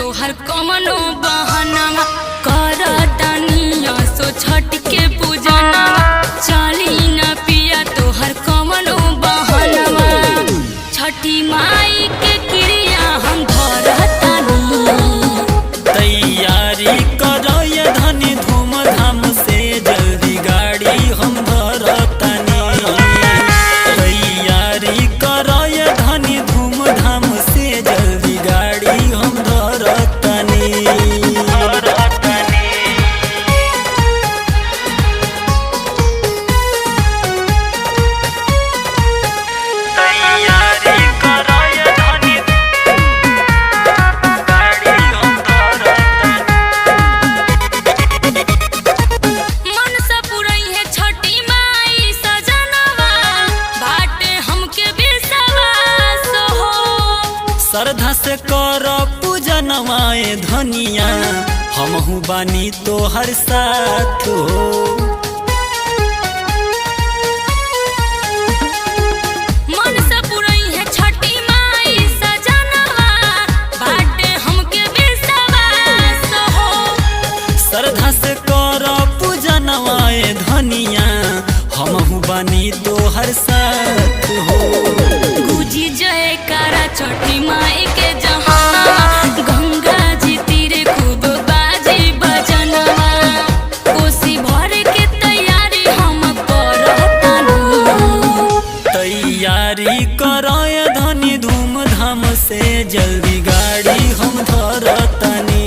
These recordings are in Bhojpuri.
तोहर कमनो बहाना करतानिया सो छठ के पूजना चली न पिया तोहर कमनो बहाना छठी माई के क्रिया हम धरतानी तैयारी करो ये धनी धूमधाम से जल्दी गाड़ी हम धरतानी तैयारी करो ये धनी धूमधाम से जल्दी गाड़ी हम धरतानी श्रद्धा से कर पूजनवाए धनिया हमहू बानी तोहर साथ हो मन से पुरई है छठी माई सजनवा बाटे हमके विश्वास हो श्रद्धा से कर पूजनवाए धनिया हमहू बानी तोहर साथ हो गुजी जयकारा छठी माई के जहाँ गंगा जी तीरे खूब बाजी बजनवा कोसी भर के तैयारी हम करतानी तैयारी करो ये धनी धूमधाम से जल्दी गाड़ी हम धरतानी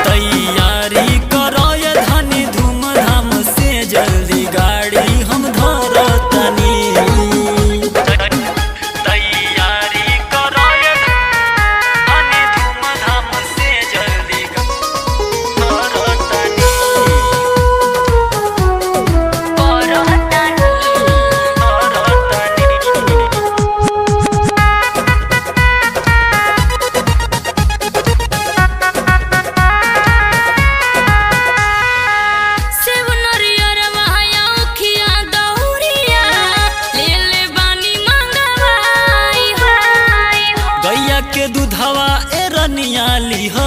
तैयारी करो ये धनी धूमधाम से जल्दी गाड़ी हम धरतानी तैयारी करो ये धनी धूमधाम से जल्दी धरतानी सेव नरियर वहाया उखिया दौरिया ले ले बानी मंगवाई हाय गैया के दूधवा ए रनिया लिह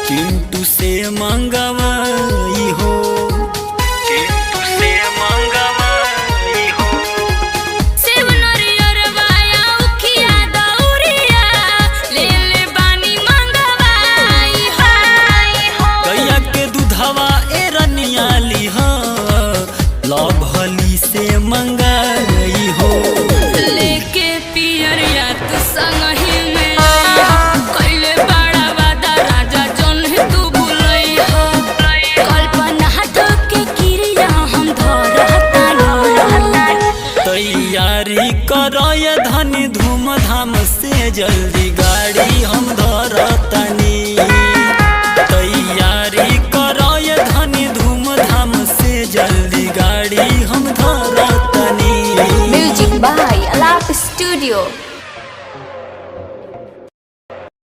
पिंटू से